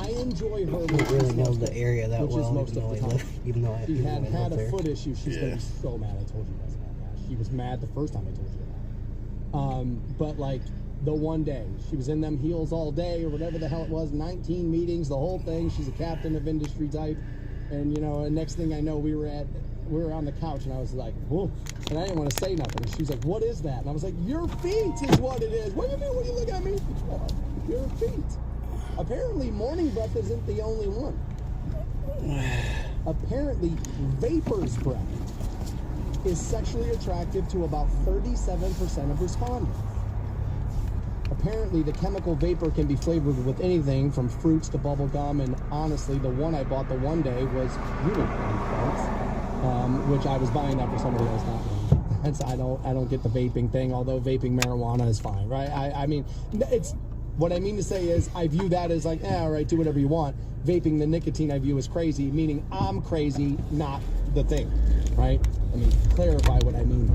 I enjoy her. I don't really know the area that well, even though she had a foot issue. She's gonna be so mad. I told you guys about that. She was mad the first time I told you that. But like the one day she was in them heels all day or whatever the hell it was, 19 meetings, the whole thing. She's a captain of industry type, and you know, and next thing I know, we were on the couch, and I was like, whoa, and I didn't want to say nothing. And she's like, what is that? And I was like, your feet is what it is. What do you mean? What do you look at me? Your feet. Apparently, morning breath isn't the only one. Apparently, vapor's breath is sexually attractive to about 37% of respondents. Apparently, the chemical vapor can be flavored with anything from fruits to bubble gum, and honestly, the one I bought the one day was unicorn farts, which I was buying that for somebody else, not me. Hence, I don't get the vaping thing, although vaping marijuana is fine, right? I mean, it's what I mean to say is I view that as like, all right, do whatever you want. Vaping the nicotine I view as crazy, meaning I'm crazy, not the thing, right? Let me clarify what I mean.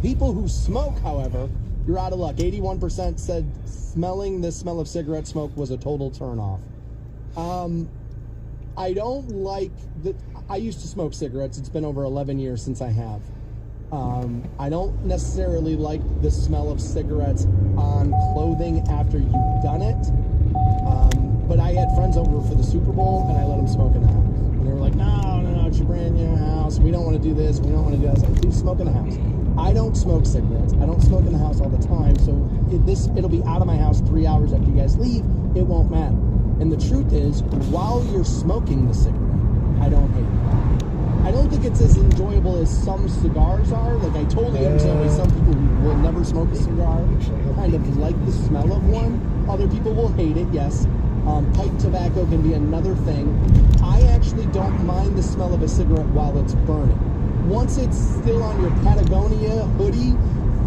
People who smoke, however, you're out of luck. 81% said smelling the smell of cigarette smoke was a total turnoff. I don't like that. I used to smoke cigarettes. It's been over 11 years since I have. I don't necessarily like the smell of cigarettes on clothing after you've done it. But I had friends over for the Super Bowl, and I let them smoke in the house. And they were like, no, it's your brand new house. We don't want to do this. We don't want to do that. I was like, dude, smoke in the house. I don't smoke cigarettes. I don't smoke in the house all the time. So it'll be out of my house 3 hours after you guys leave. It won't matter. And the truth is, while you're smoking the cigarette, I don't hate it. I don't think it's as enjoyable as some cigars are. Like, I totally understand why some people who will never smoke a cigar kind of like the smell of one. Other people will hate it, yes. Pipe tobacco can be another thing. I actually don't mind the smell of a cigarette while it's burning. Once it's still on your Patagonia hoodie,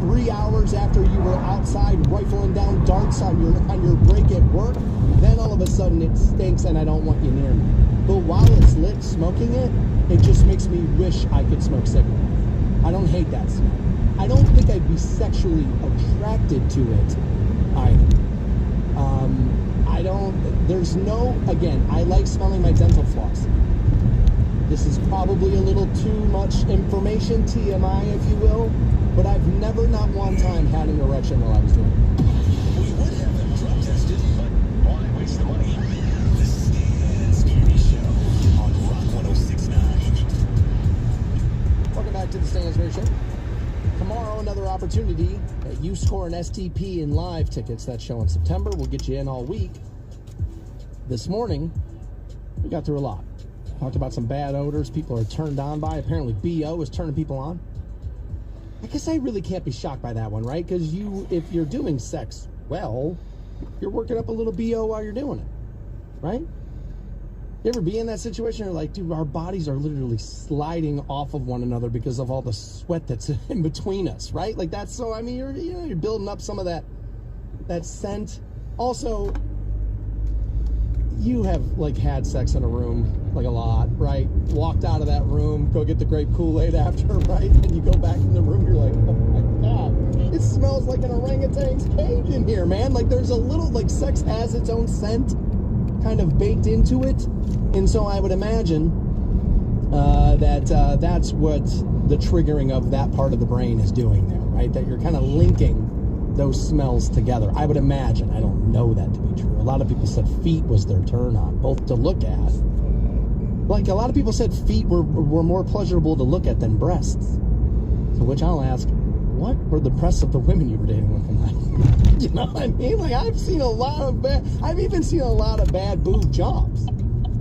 3 hours after you were outside rifling down darts on your break at work, then all of a sudden it stinks and I don't want you near me. But while it's lit, smoking it, it just makes me wish I could smoke cigarettes. I don't hate that smell. I don't think I'd be sexually attracted to it either. Again, I like smelling my dental floss. This is probably a little too much information, TMI, if you will, but I've never, not one time, had an erection while I was doing it. We would have them drug tested, but why waste the money? The Stan Scary Show on Rock 106.9. Welcome back to the Stan Scary Show. Tomorrow, another opportunity that you score an STP in live tickets. That show in September. We'll get you in all week. This morning, we got through a lot. Talked about some bad odors people are turned on by. Apparently, BO is turning people on. I guess I really can't be shocked by that one, right? Because if you're doing sex well, you're working up a little BO while you're doing it, right? You ever be in that situation where, like, dude, our bodies are literally sliding off of one another because of all the sweat that's in between us, right? Like, that's so, I mean, you're building up some of that scent. Also, you have, like, had sex in a room, like, a lot, right? Walked out of that room, go get the grape Kool-Aid after, right? And you go back in the room, you're like, oh my God, it smells like an orangutan's cage in here, man. Like, there's a little, like, sex has its own scent kind of baked into it. And so I would imagine that's what the triggering of that part of the brain is doing there, right? That you're kind of linking those smells together. I would imagine. I don't know that to be true. A lot of people said feet was their turn on, both to look at. Like, a lot of people said feet were more pleasurable to look at than breasts. To which I'll ask, what were the breasts of the women you were dating looking like? You know what I mean? Like, I've even seen a lot of bad boob jobs.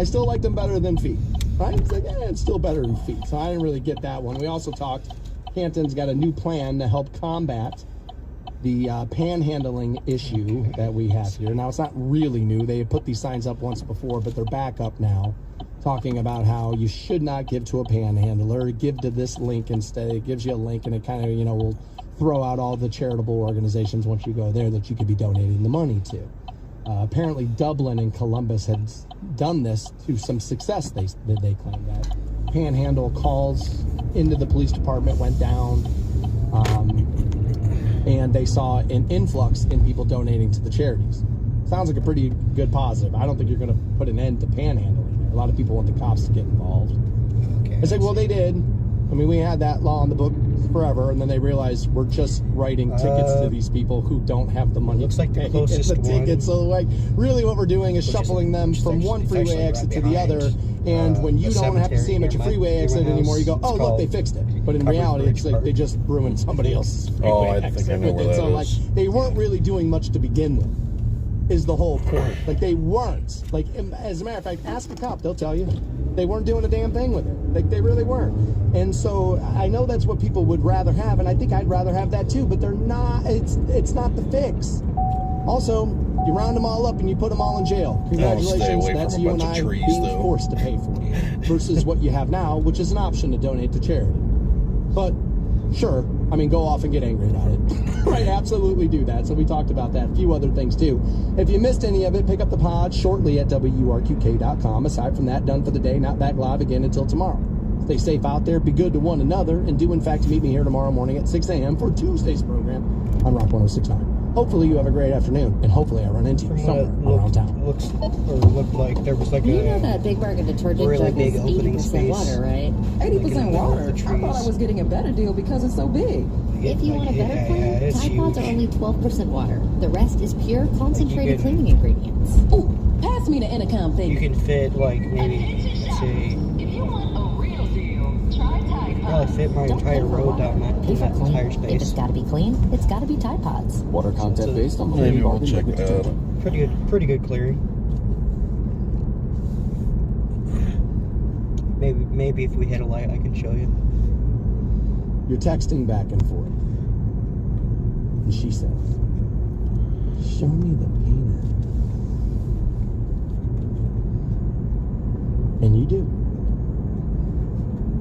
I still like them better than feet, right? It's like, it's still better than feet. So I didn't really get that one. We also talked, Canton's got a new plan to help combat the panhandling issue that we have here. Now, it's not really new. They had put these signs up once before, but they're back up now, talking about how you should not give to a panhandler. Give to this link instead. It gives you a link, and it kind of, will throw out all the charitable organizations once you go there that you could be donating the money to. Apparently, Dublin and Columbus had done this to some success. They claim that. Panhandle calls into the police department went down. And they saw an influx in people donating to the charities. Sounds like a pretty good positive. I don't think you're going to put an end to panhandling there. A lot of people want the cops to get involved. Okay, It's like, well, they did. I mean, we had that law in the book forever, and then they realized we're just writing tickets to these people who don't have the money. Looks like the to pay closest the tickets. So, like, really, what we're doing is shuffling them from one freeway exit to the other. And when you don't have to see them at your freeway exit anymore, you go, "Oh, look, they fixed it." But in reality, it's like they just ruined somebody else's freeway exit. think I know where that So, is. like, they weren't really doing much to begin with. Is the whole point. Like, they weren't. Like, as a matter of fact, ask a cop, they'll tell you. They weren't doing a damn thing with it. Like, they really weren't. And so, I know that's what people would rather have, and I think I'd rather have that too, but they're not, it's not the fix. Also, you round them all up and you put them all in jail. Congratulations, stay away that's from a you and bunch I of trees, being though. forced to pay for it. Versus what you have now, which is an option to donate to charity. But, sure, I mean, go off and get angry about it. Right, absolutely do that. So we talked about that. A few other things, too. If you missed any of it, pick up the pod shortly at WRQK.com. Aside from that, done for the day, not back live again until tomorrow. Stay safe out there, be good to one another, and do, in fact, meet me here tomorrow morning at 6 a.m. for Tuesday's program on Rock 106.9. Hopefully you have a great afternoon, and hopefully I run into you somewhere around town. Looked like there was like You a know that Big Bargain detergent really jug big is opening 80% space. water, right? 80% water. the I thought I trees. was getting a better deal because it's so big. If you want a better clean, it's Tide Pods are huge. only 12% water. The rest is pure concentrated could- cleaning ingredients. Ooh, pass me the intercom thing. You can fit like maybe say If you want a real deal, try Tide probably Pods. fit my Don't entire pay for road water. down that, Pay for that clean. entire If it's space. got to be clean, it's got to be Tide Pods. Water content based on the Maybe Big we'll Bargain check liquid that out. detergent. Pretty good clearing. Maybe if we hit a light, I can show you. You're texting back and forth. And she says, "Show me the penis." And you do.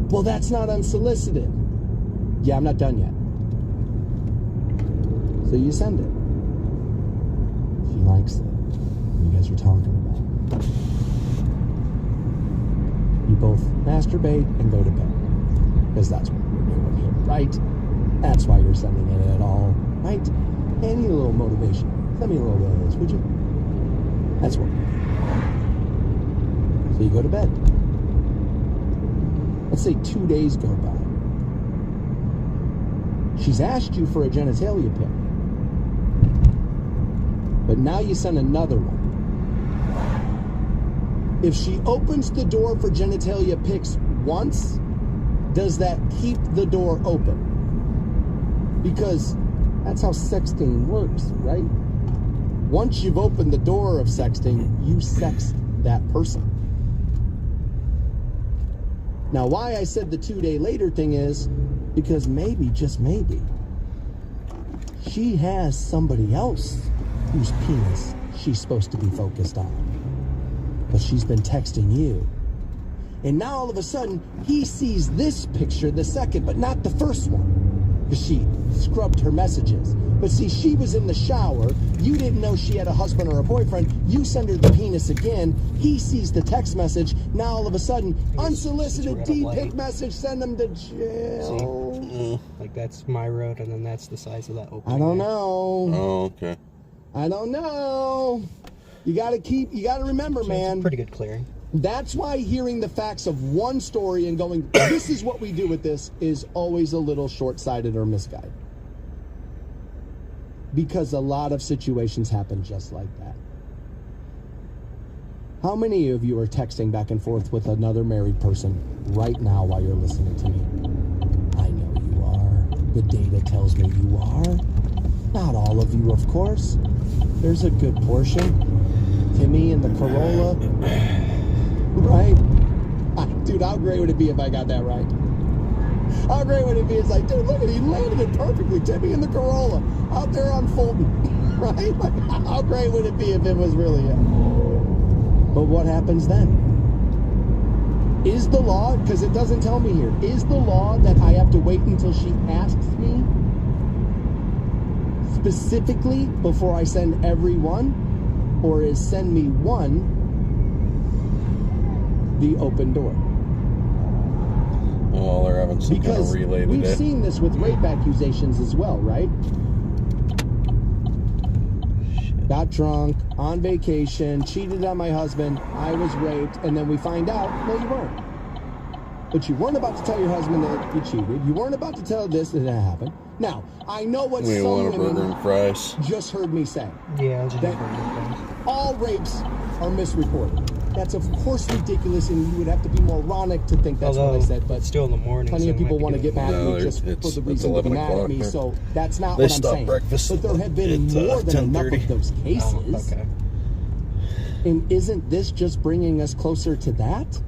Well, that's not unsolicited. Yeah, I'm not done yet. So you send it. She likes it. You guys are talking about it. You both masturbate and go to bed. Because that's what we're doing here, right? That's why you're sending it at all, right? Any little motivation. Send me a little bit of this, would you? That's what we're doing. So you go to bed. Let's say 2 days go by. She's asked you for a genitalia pic. But now you send another one. If she opens the door for genitalia pics once, does that keep the door open? Because that's how sexting works, right? Once you've opened the door of sexting, you sext that person. Now, why I said the 2 day later thing is because maybe, just maybe, she has somebody else whose penis she's supposed to be focused on. But she's been texting you. And now all of a sudden, he sees this picture, the second, but not the first one. Because she scrubbed her messages. But see, she was in the shower. You didn't know she had a husband or a boyfriend. You send her the penis again. He sees the text message. Now all of a sudden, unsolicited D-pic message, send them to jail. See? Like that's my road, and then that's the size of that opening. I don't there. know. Oh, okay. I don't know. You gotta remember, So man. it's a pretty good clearing. That's why hearing the facts of one story and going, this is what we do with this, is always a little short-sighted or misguided. Because a lot of situations happen just like that. How many of you are texting back and forth with another married person right now while you're listening to me? I know you are. The data tells me you are. Not all of you, of course. There's a good portion. Timmy and the Corolla. Right? Dude, how great would it be if I got that right? How great would it be? It's like, dude, look at it. He landed it perfectly. Timmy and the Corolla out there on Fulton. Right? Like, how great would it be if it was really it? But what happens then? Is the law, because it doesn't tell me here, is the law that I have to wait until she asks me specifically before I send everyone? Or is send me one the open door? Well, they're having some kind Because of relay we've today. seen this with rape accusations as well, right? Shit. got drunk, on vacation, cheated on my husband, I was raped, and then we find out, no, you weren't. But you weren't about to tell your husband that you cheated. You weren't about to tell this and that happened. Now, I know what We some want a burger women and fries. just heard me say. Yeah, I was just That all rapes are misreported. That's of course ridiculous, and you would have to be moronic to think that's what I said. But still in the morning. plenty so of it might people be want to doing get mad at No, me just it's- for the it's reason to be 11 mad at o'clock me. there. So that's not They what I'm stop saying. breakfast But there have been at, more than enough 10:30. of those cases. Oh, okay. And isn't this just bringing us closer to that?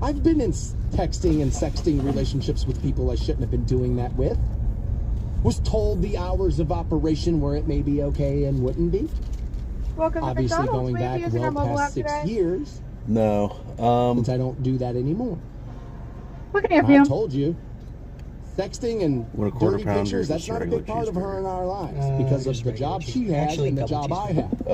I've been in texting and sexting relationships with people I shouldn't have been doing that with. Was told the hours of operation where it may be okay and wouldn't be. Welcome to Obviously McDonald's. going May I be back using our well mobile app past 6 today? years No. since I don't do that anymore. What can I help I you? told you. Sexting and What, a quarter dirty pounder pictures, or that's just a not a regular big part of her in our lives because of just the regular job cheese- she had actually, and the double job I cheeseburger. had.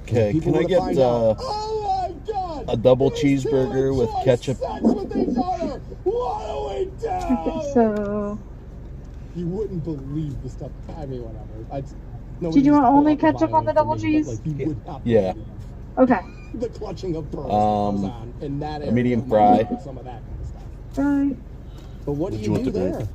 Okay, People can I would get find out, oh my God, a double these two cheeseburger with enjoy ketchup? sex with each other. What do we do? Okay, so You wouldn't believe the stuff. I mean, whatever. Did you want only ketchup on the double cheese? Like, you would not Yeah. believe okay. the clutching of pearls that goes on in that area. medium of my fry. life, some of that kind of stuff. Right. But what do Would you you do want the there? drink?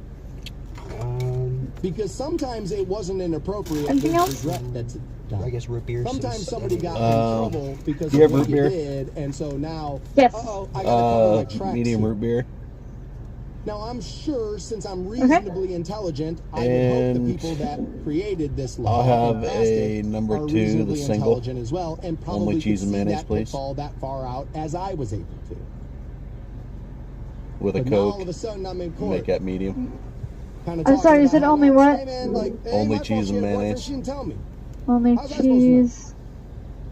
Because sometimes it wasn't inappropriate. Anything There's else? regret that's done. I guess root beer. Sometimes since somebody got everybody- in trouble because do you of have what root beer? you did, and so now, Yes. uh-oh, I gotta cover my tracks Medium here. root beer. Now I'm sure, since I'm reasonably intelligent, I would hope And the people that created this law I'll have and passed a it number are 2, reasonably the single. intelligent as well, and probably Only could cheese and see mayonnaise, that please. pitfall that far out as I was able to. With a But now all of Coke. a sudden I'm in court. Make that medium. Kind of I'm sorry, you said only what? Hey man, like, hey, Only my fault cheese she and had a boyfriend, mayonnaise. She didn't tell me. Only How's that supposed to know? cheese.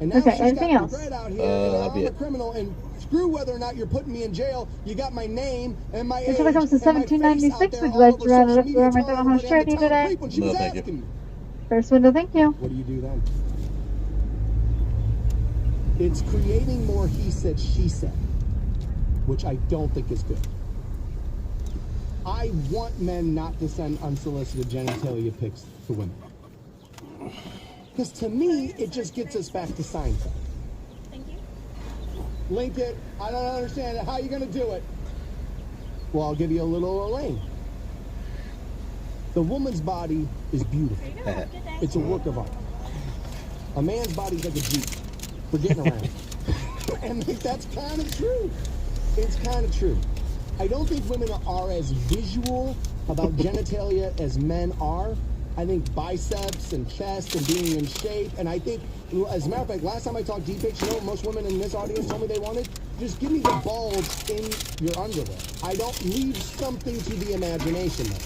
And now Okay, she's anything got else? regret out here, that'd and be I'm a it. criminal, and screw whether or not you're putting me in jail. You got my name and my age Until it comes to and my face out 1796, there we'd all like over to round it social up media for our telling McDonald's everybody I'm the charity town today. creep when she No, was thank you. asking me. First window, thank you. What do you do then? It's creating more he said, she said, which I don't think is good. I want men not to send unsolicited genitalia pics to women. Because to me, it just gets us back to Seinfeld. Thank you. Link it. I don't understand it. How are you going to do it? Well, I'll give you a little Elaine. The woman's body is beautiful. Good day. It's a work of art. A man's body's like a Jeep for getting around. And that's kind of true. It's kind of true. I don't think women are as visual about genitalia as men are. I think biceps and chest and being in shape. And I think, as a matter of fact, last time I talked deep pics, you know what most women in this audience told me they wanted? Just give me the bulge in your underwear. I don't leave something to the imagination though.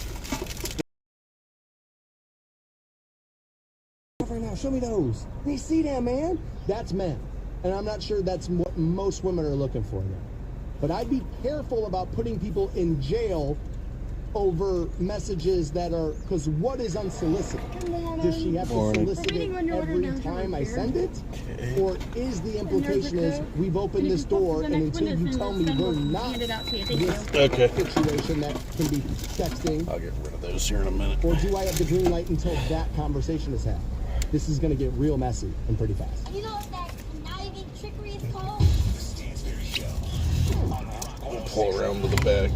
Right now, show me those. They see that, man. That's men. And I'm not sure that's what most women are looking for there. But I'd be careful about putting people in jail over messages that are, because what is unsolicited? Does she have to solicit it every time I send it? Or is the implication is we've opened this door and until you tell me we're not this Okay. situation that can be sexting, I'll get rid of those here in a minute. or do I have the green light until that conversation is had? This is going to get real messy and pretty fast. You know what that conniving trickery is called? I'll pull around to the back.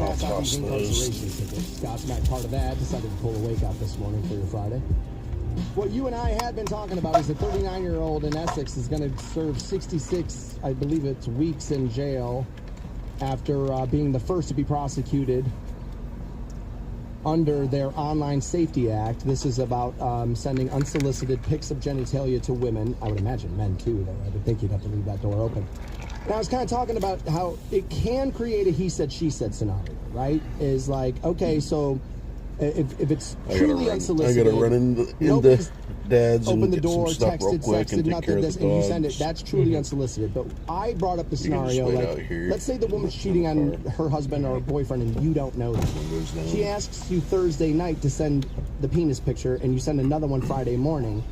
I'll Pass out toss these those. incarceration tickets. Scott's not part of that. Decided to pull a wake out this morning for your Friday. What you and I had been talking about is a 39-year-old in Essex is going to serve 66, I believe it's weeks in jail after being the first to be prosecuted under their Online Safety Act. This is about sending unsolicited pics of genitalia to women. I would imagine men too, though. I would think you'd have to leave that door open. And I was kind of talking about how it can create a he said, she said scenario, right? Is like, okay, so if it's truly unsolicited, I gotta run into nobody's Dad's open and the get door, some stuff real texted, quick and sexted, take nothing, care of this, the and you dogs. send it. That's truly unsolicited. But I brought up the You can just scenario, wait like, out here. let's say the woman's cheating on her husband or boyfriend and you don't know that. Windows down. She asks you Thursday night to send the penis picture and you send another one Friday morning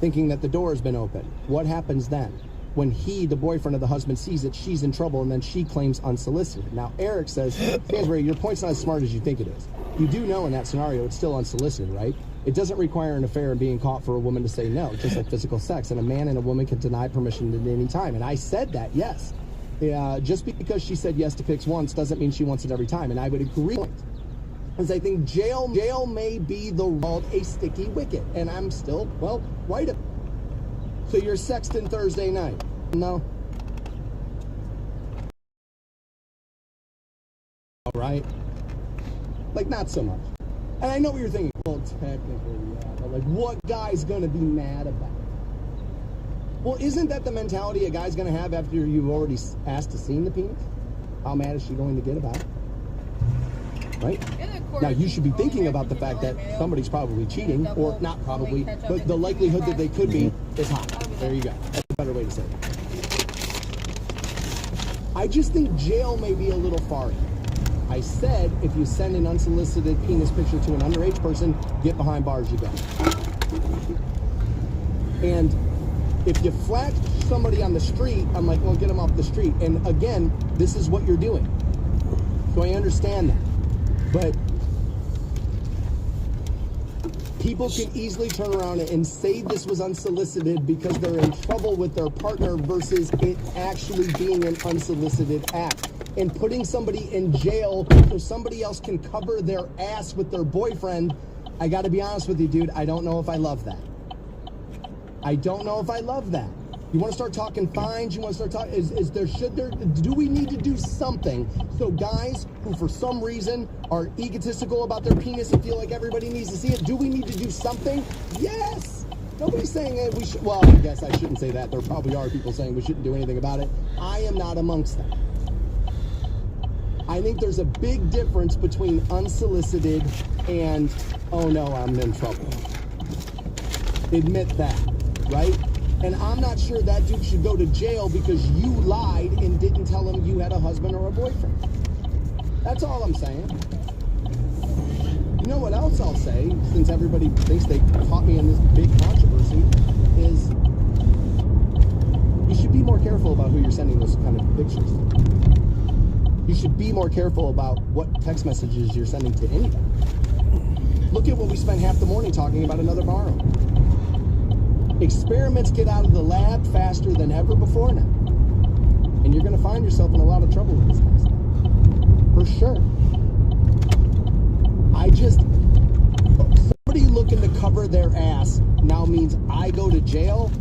thinking that the door has been opened. What happens then? When he, the boyfriend of the husband, sees it, she's in trouble, and then she claims unsolicited. Now, Eric says, Stansbury, your point's not as smart as you think it is. You do know in that scenario it's still unsolicited, right? It doesn't require an affair and being caught for a woman to say no, just like physical sex. And a man and a woman can deny permission at any time. And I said that, yes. Just because she said yes to pics once doesn't mean she wants it every time. And I would agree. Because I think jail may be a sticky wicket. And I'm still, well, right. So you're sexting Thursday night? No. All right. Like, not so much. And I know what you're thinking. Well, technically, yeah. But, like, what guy's going to be mad about it? Well, isn't that the mentality a guy's going to have after you've already asked to see the penis? How mad is she going to get about it? Right? Now, you should be thinking about the fact that somebody's probably cheating, or not probably, but the likelihood that they could be is high. There you go. That's a better way to say it. I just think jail may be a little far. I said, if you send an unsolicited penis picture to an underage person, get behind bars, you go. And if you flash somebody on the street, I'm like, well, get them off the street. And again, this is what you're doing. So I understand that. But people can easily turn around and say this was unsolicited because they're in trouble with their partner versus it actually being an unsolicited act. And putting somebody in jail so somebody else can cover their ass with their boyfriend, I gotta be honest with you, dude, I don't know if I love that. I don't know if I love that. You want to start talking fines? You want to start talking? Do we need to do something so guys who for some reason are egotistical about their penis and feel like everybody needs to see it, do we need to do something? Yes. Nobody's saying that we should. Well, I guess I shouldn't say that. There probably are people saying we shouldn't do anything about it. I am not amongst them. I think there's a big difference between unsolicited and, oh no, I'm in trouble. Admit that, right? And I'm not sure that dude should go to jail because you lied and didn't tell him you had a husband or a boyfriend. That's all I'm saying. You know what else I'll say, since everybody thinks they caught me in this big controversy, is you should be more careful about who you're sending those kind of pictures to. You should be more careful about what text messages you're sending to anybody. Look at what we spent half the morning talking about another bar owner. Experiments get out of the lab faster than ever before now. And you're going to find yourself in a lot of trouble with this kind of stuff. For sure. Somebody looking to cover their ass now means I go to jail.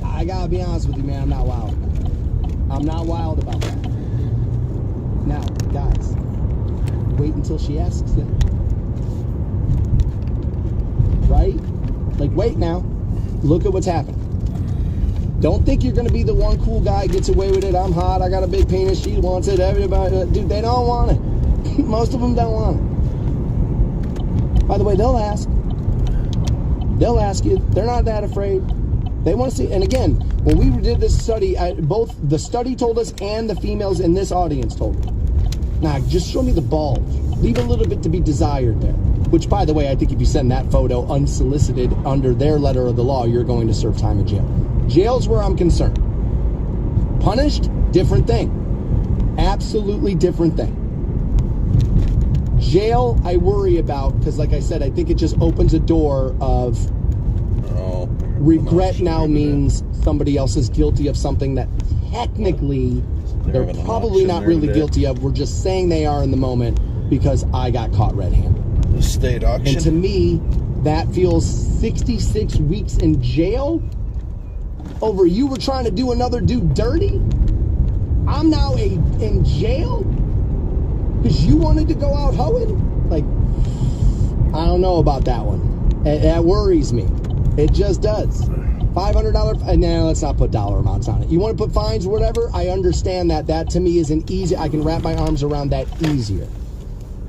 I got to be honest with you, man, I'm not wild about it. I'm not wild about that. Now, guys, wait until she asks it. Right? Like, wait now. Look at what's happening. Don't think you're going to be the one cool guy gets away with it. I'm hot. I got a big penis. She wants it. Everybody. Dude, they don't want it. Most of them don't want it. By the way, they'll ask. They'll ask you. They're not that afraid. They want to see. And again, when we did this study, both the study told us and the females in this audience told me. Now, just show me the bulge. Leave a little bit to be desired there. Which, by the way, I think if you send that photo unsolicited under their letter of the law, you're going to serve time in jail. Jail's where I'm concerned. Punished, different thing. Absolutely different thing. Jail, I worry about, because like I said, I think it just opens a door of regret now means somebody else is guilty of something that technically they're probably not really guilty of. We're just saying they are in the moment because I got caught red-handed. The state auction. And to me, that feels 66 weeks in jail over you were trying to do another dude dirty. I'm now in jail because you wanted to go out hoeing. Like, I don't know about that one. That worries me. It just does. $500. Nah, let's not put dollar amounts on it. You want to put fines or whatever? I understand that. That to me is an easy. I can wrap my arms around that easier.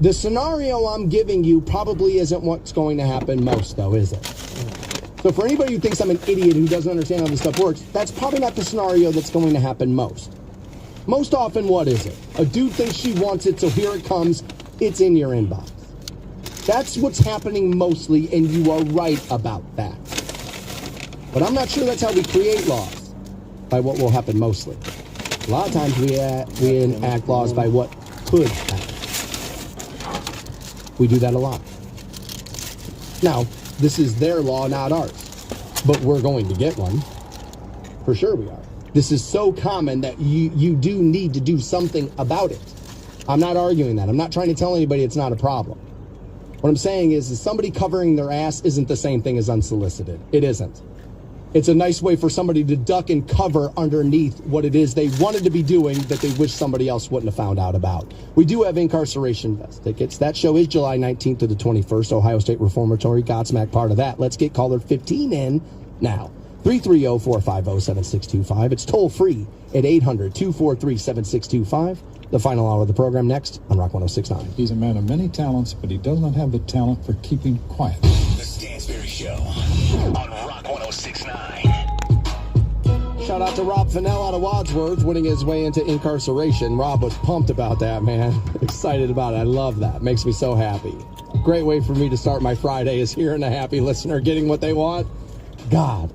The scenario I'm giving you probably isn't what's going to happen most, though, is it? So for anybody who thinks I'm an idiot who doesn't understand how this stuff works, that's probably not the scenario that's going to happen most. Most often, what is it? A dude thinks she wants it, so here it comes. It's in your inbox. That's what's happening mostly, and you are right about that. But I'm not sure that's how we create laws, by what will happen mostly. A lot of times we enact laws by what could happen. We do that a lot. Now, this is their law, not ours. But we're going to get one. For sure we are. This is so common that you do need to do something about it. I'm not arguing that. I'm not trying to tell anybody it's not a problem. What I'm saying is somebody covering their ass isn't the same thing as unsolicited. It isn't. It's a nice way for somebody to duck and cover underneath what it is they wanted to be doing that they wish somebody else wouldn't have found out about. We do have incarceration vest tickets. That show is July 19th to the 21st, Ohio State Reformatory, Godsmack part of that. Let's get caller 15 in now. 330-450-7625. It's toll free at 800-243-7625. The final hour of the program next on Rock 106.9. He's a man of many talents, but he does not have the talent for keeping quiet. The Stansberry Show on Rock 106.9. Shout out to Rob Fennell out of Wadsworth winning his way into incarceration. Rob was pumped about that, man. Excited about it. I love that. Makes me so happy. Great way for me to start my Friday is hearing a happy listener getting what they want. God.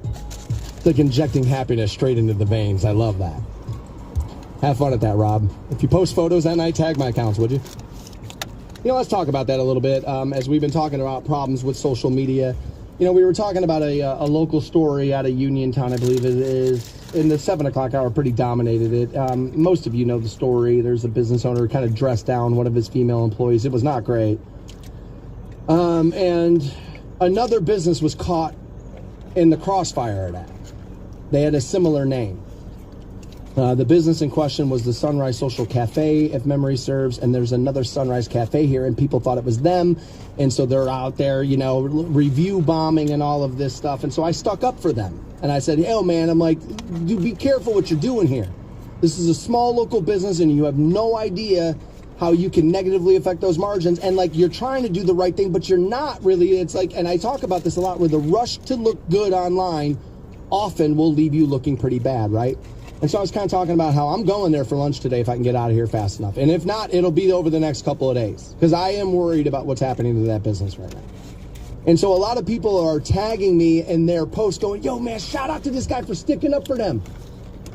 It's like injecting happiness straight into the veins. I love that. Have fun at that, Rob. If you post photos that night, tag my accounts, would you? You know, let's talk about that a little bit. As we've been talking about problems with social media. You know, we were talking about a local story out of Uniontown, I believe it is. In the 7 o'clock hour, pretty dominated it. Most of you know the story. There's a business owner who kind of dressed down one of his female employees. It was not great. And another business was caught in the crossfire of that. They had a similar name. The business in question was the Sunrise Social Cafe, if memory serves, and there's another Sunrise Cafe here, and people thought it was them, and so they're out there, you know, review bombing and all of this stuff, and so I stuck up for them, and I said, hey, oh, man, I'm like, dude, be careful what you're doing here. This is a small local business, and you have no idea how you can negatively affect those margins, and, like, you're trying to do the right thing, but you're not really. It's like, and I talk about this a lot, where the rush to look good online often will leave you looking pretty bad, right? And so I was kind of talking about how I'm going there for lunch today if I can get out of here fast enough. And if not, it'll be over the next couple of days because I am worried about what's happening to that business right now. And so a lot of people are tagging me in their posts going, yo, man, shout out to this guy for sticking up for them.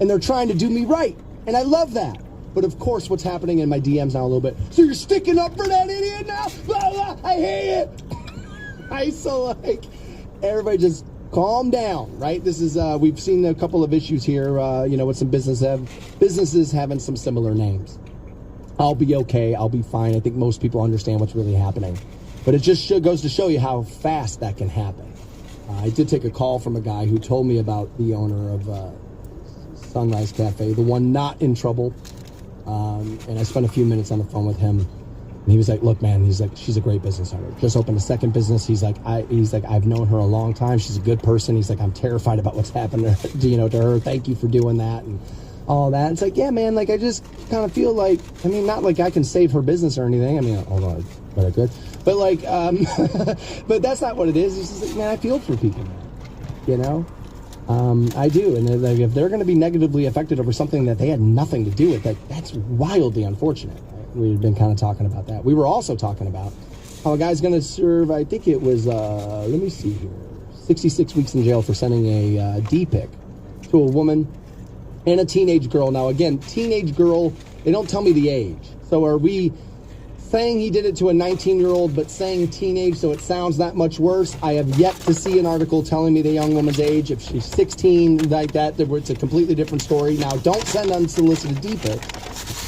And they're trying to do me right. And I love that. But of course, what's happening in my DMs now a little bit. So you're sticking up for that idiot now? Blah, blah, I hate it. So like, everybody just calm down, right? This is, we've seen a couple of issues here, you know, with some businesses having some similar names. I'll be okay. I'll be fine. I think most people understand what's really happening. But it just goes to show you how fast that can happen. I did take a call from a guy who told me about the owner of Sunrise Cafe, the one not in trouble. And I spent a few minutes on the phone with him. And he was like, look, man, he's like, she's a great business owner. Just opened a second business. He's like, I've known her a long time. She's a good person. He's like, I'm terrified about what's happened to her, to her. Thank you for doing that and all that. It's like, yeah, man, like, I just kind of feel like, I mean, not like I can save her business or anything. I mean, although I could. But like, but that's not what it is. It's just like, man, I feel for people, you know? I do. And like, if they're going to be negatively affected over something that they had nothing to do with, that's wildly unfortunate. We've been kind of talking about that. We were also talking about how a guy's going to serve, I think it was, let me see here, 66 weeks in jail for sending a D-pic to a woman and a teenage girl. Now, again, teenage girl, they don't tell me the age. So are we saying he did it to a 19-year-old but saying teenage so it sounds that much worse? I have yet to see an article telling me the young woman's age. If she's 16, like that, it's a completely different story. Now, don't send unsolicited D-pic.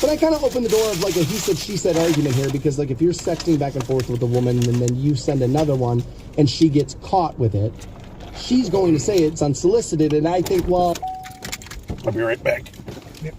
But I kind of opened the door of like a he said, she said argument here because like if you're sexting back and forth with a woman and then you send another one and she gets caught with it, she's going to say it's unsolicited. And I think, well, I'll be right back. Yep.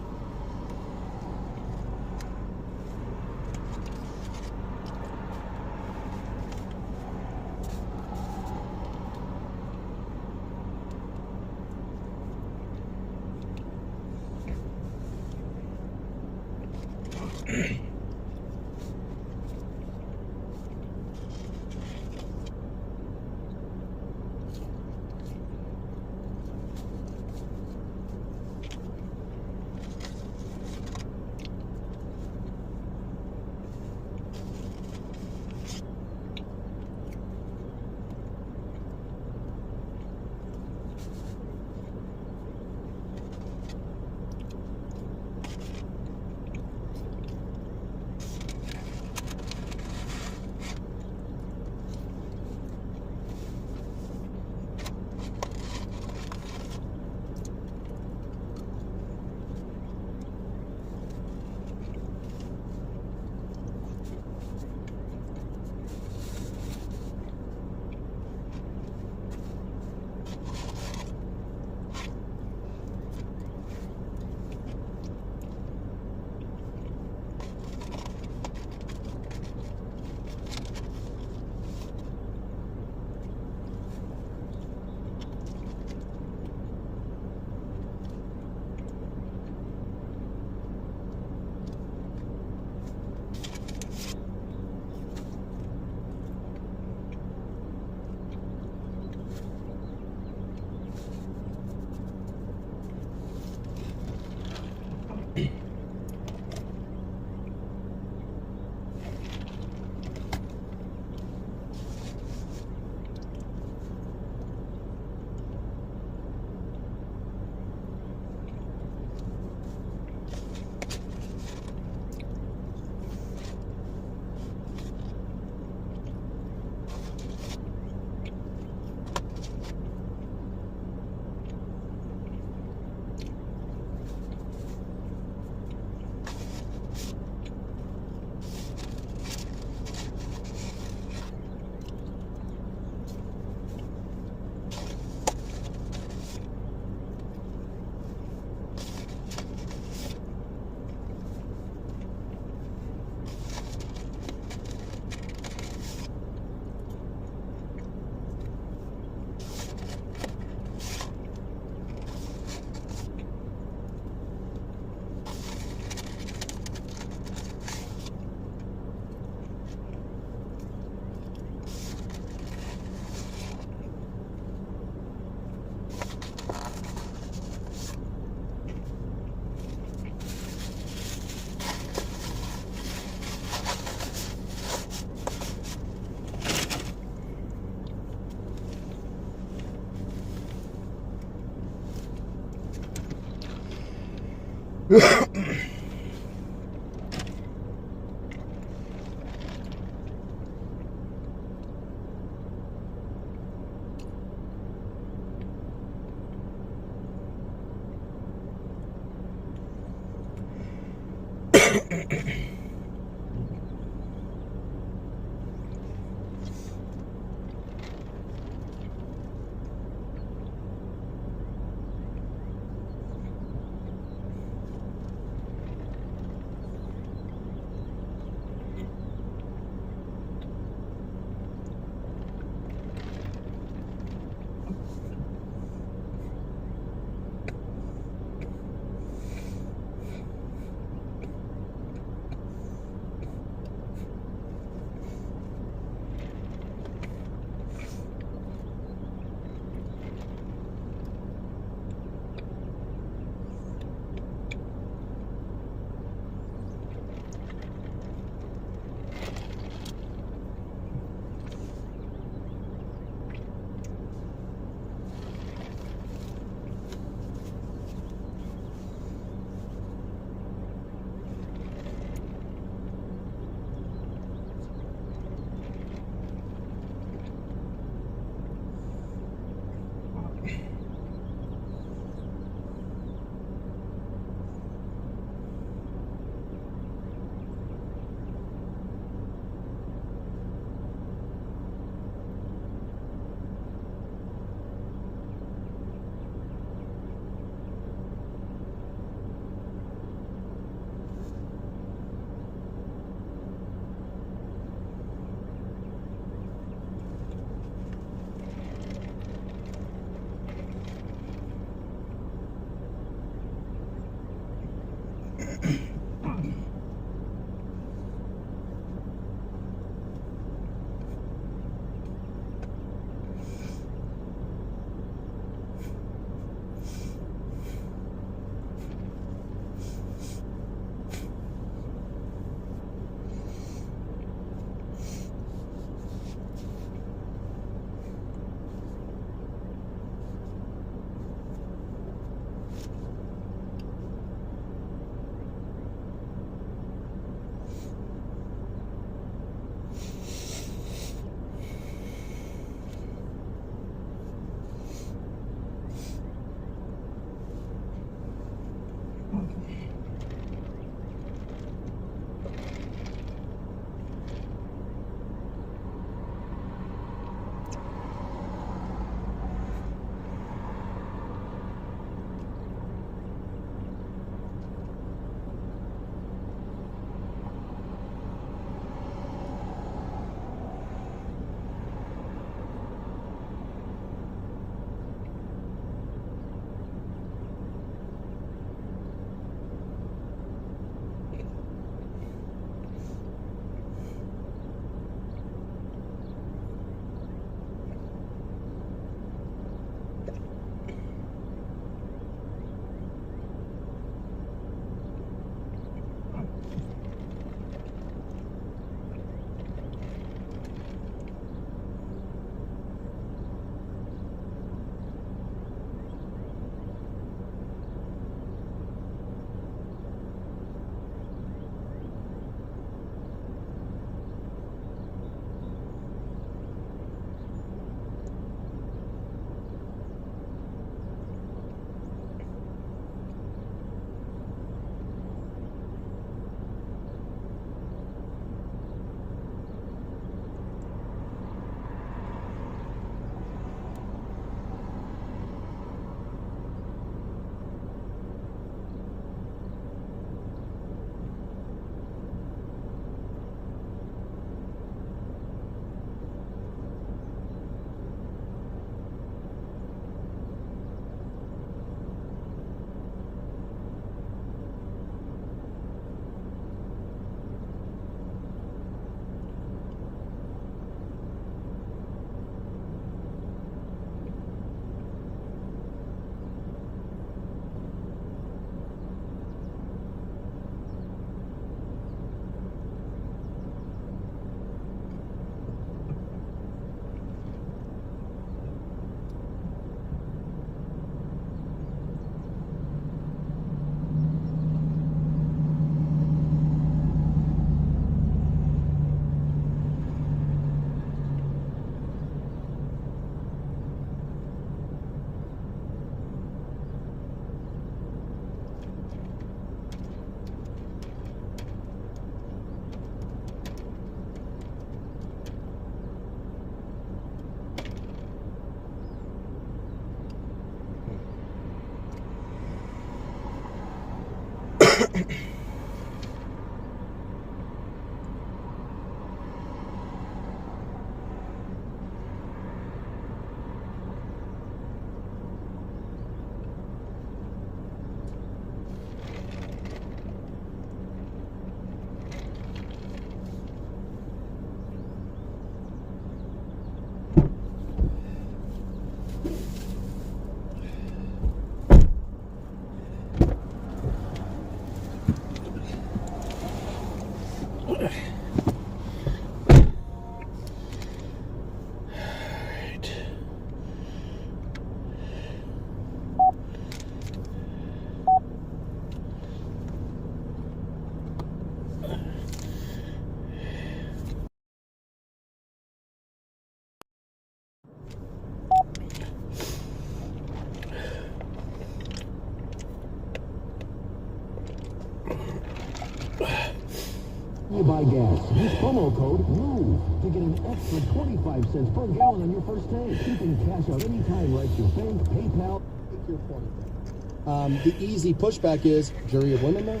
You buy gas. Use promo code MOVE to get an extra 25 cents per gallon on your first tank. You can cash out anytime right to your bank, PayPal. Take your point. The easy pushback is jury of women, though.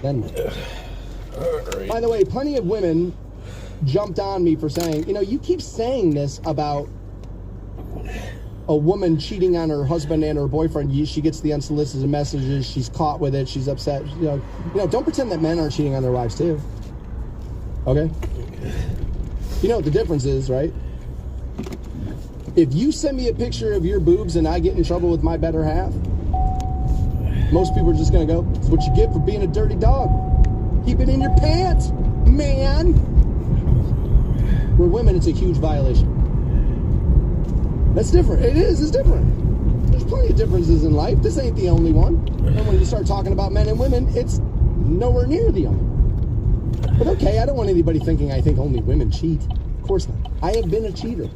Then. Right. By the way, plenty of women jumped on me for saying, you know, you keep saying this about a woman cheating on her husband and her boyfriend. She gets the unsolicited messages. She's caught with it. She's upset. You know, don't pretend that men aren't cheating on their wives too. Okay? You know what the difference is, right? If you send me a picture of your boobs and I get in trouble with my better half, most people are just going to go, it's what you get for being a dirty dog. Keep it in your pants, man. For women, it's a huge violation. That's different. It is. It's different. There's plenty of differences in life. This ain't the only one. And when you start talking about men and women, it's nowhere near the only one. But okay, I don't want anybody thinking I think only women cheat. Of course not. I have been a cheater.